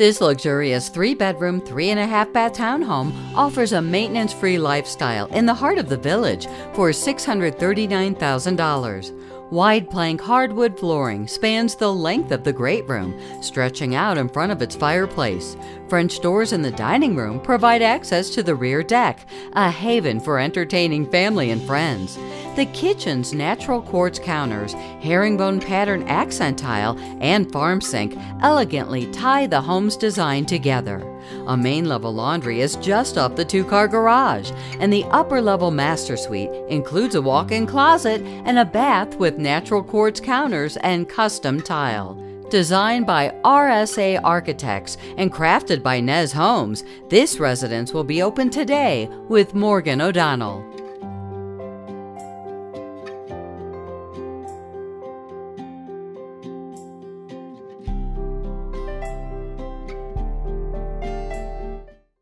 This luxurious 3-bedroom, 3.5-bath townhome offers a maintenance-free lifestyle in the heart of the village for $639,000. Wide plank hardwood flooring spans the length of the great room, stretching out in front of its fireplace. French doors in the dining room provide access to the rear deck, a haven for entertaining family and friends. The kitchen's natural quartz counters, herringbone pattern accent tile, and farm sink elegantly tie the home's design together. A main-level laundry is just off the 2-car garage, and the upper-level master suite includes a walk-in closet and a bath with natural quartz counters and custom tile. Designed by RSA Architects and crafted by Nez Homes, this residence will be open today with Morgan O'Donnell.